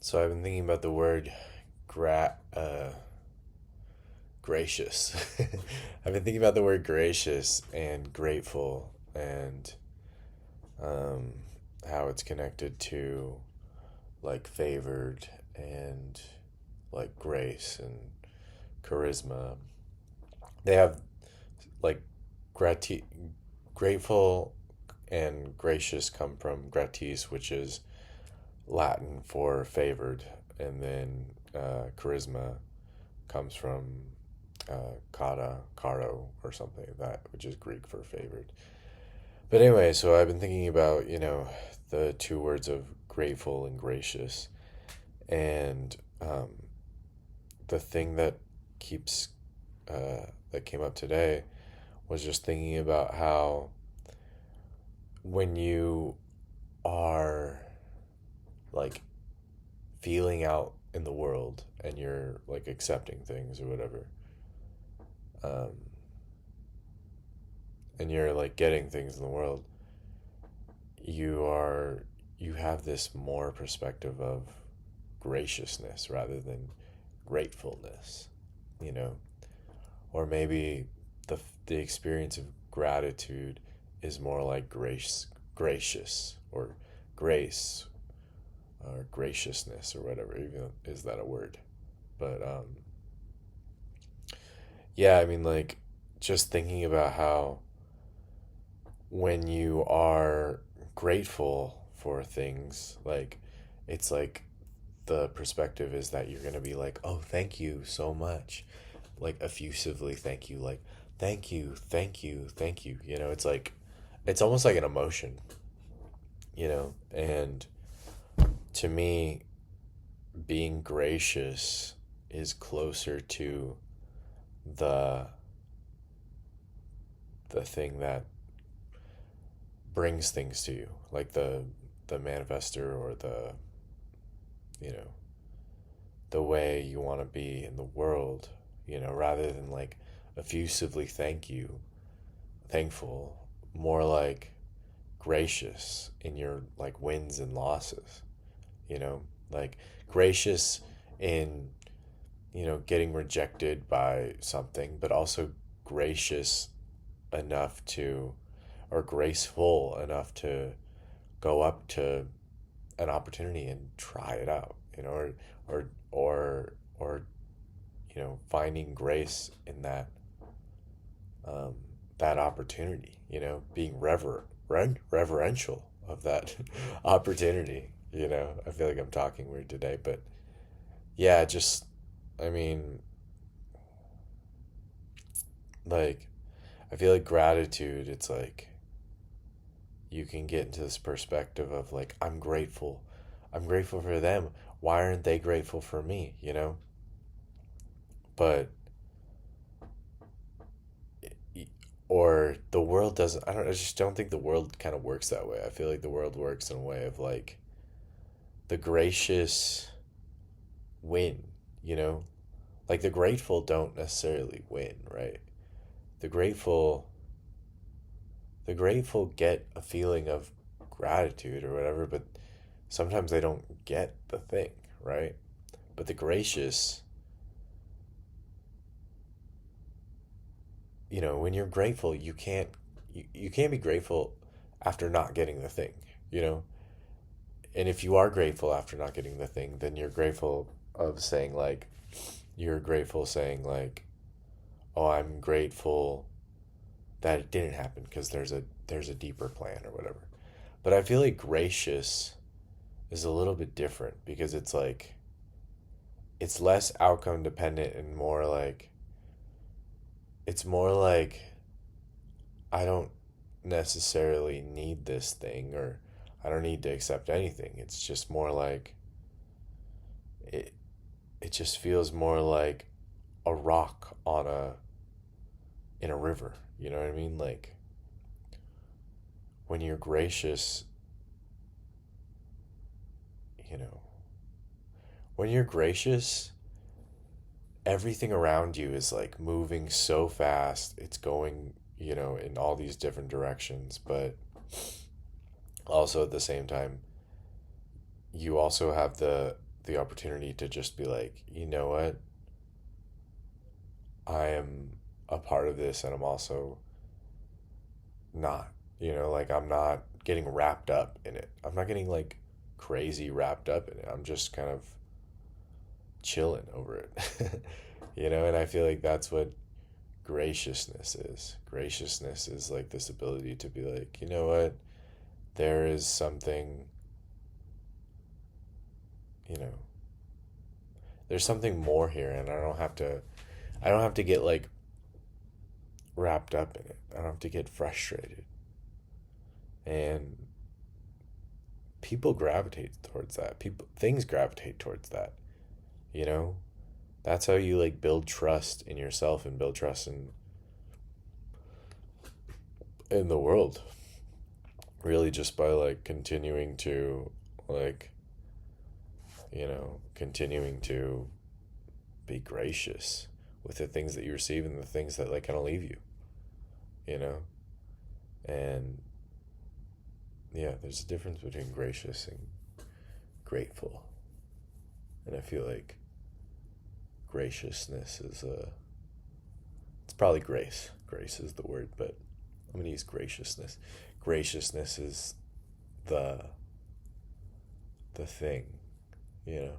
So I've been thinking about the word gracious. I've been thinking about the word gracious and grateful and um, how it's connected to like favored and like grace and charisma. They have like grati- grateful and gracious come from gratis, which is Latin for favored, and then charisma comes from caro, or something like that, which is Greek for favored. But anyway, so I've been thinking about, the two words of grateful and gracious. And the thing that keeps, that came up today was just thinking about how when you are like feeling out in the world and you're like accepting things or whatever, um, and you're like getting things in the world, you are you have this more perspective of graciousness rather than gratefulness, you know, or maybe the experience of gratitude is more like gracious, or grace, or graciousness, or whatever. Even is that a word? But yeah, I mean, like, just thinking about how when you are grateful for things, like, it's like the perspective is that you're going to be like, oh, thank you so much. Like, effusively, thank you. Like, thank you, thank you, thank you. It's like, it's almost like an emotion, And to me, being gracious is closer to the the thing that brings things to you, like the manifester, or you know the way you want to be in the world, rather than like effusively thankful, more like gracious in your like wins and losses, like gracious in getting rejected by something, but also gracious enough to, or graceful enough to go up to an opportunity and try it out, or or finding grace in um, that opportunity, being reverential of that opportunity. I feel like I'm talking weird today, but yeah, just, I mean, like, I feel like gratitude, it's like you can get into this perspective of like, I'm grateful for them. Why aren't they grateful for me, But, or the world doesn't, I just don't think the world kind of works that way. I feel like the world works in a way of like the gracious win, you know? Like the grateful don't necessarily win, right? The grateful the grateful get a feeling of gratitude or whatever, but sometimes they don't get the thing, right? But the gracious, when you're grateful, you can't be grateful after not getting the thing, you know? And if you are grateful after not getting the thing, then you're grateful saying like, "Oh, I'm grateful that it didn't happen because there's a deeper plan or whatever." But I feel like gracious is a little bit different because it's like it's less outcome dependent and it's more like I don't necessarily need this thing, or I don't need to accept anything. It's just more like it it just feels more like a rock on a in a river, you know what I mean? Like when you're gracious, you know, when you're gracious, everything around you is like moving so fast. It's going, in all these different directions, but also at the same time, you also have the opportunity to just be like, you know what, I am a part of this, and I'm also not, like I'm not getting wrapped up in it. I'm not getting like crazy wrapped up in it. I'm just kind of chilling over it. And I feel like that's what graciousness is. Graciousness is like this ability to be like, you know what, there is something, you know, there's something more here, and I don't have to get like wrapped up in it. I don't have to get frustrated. And people gravitate towards that. Things gravitate towards that, you know? That's how you like build trust in yourself and build trust in the world. Really just by like continuing to like, continuing to be gracious with the things that you receive and the things that like kind of leave you, you know? And yeah, there's a difference between gracious and grateful. And I feel like graciousness is it's probably grace. Grace is the word, but I'm gonna use graciousness. Graciousness is the the thing, you know.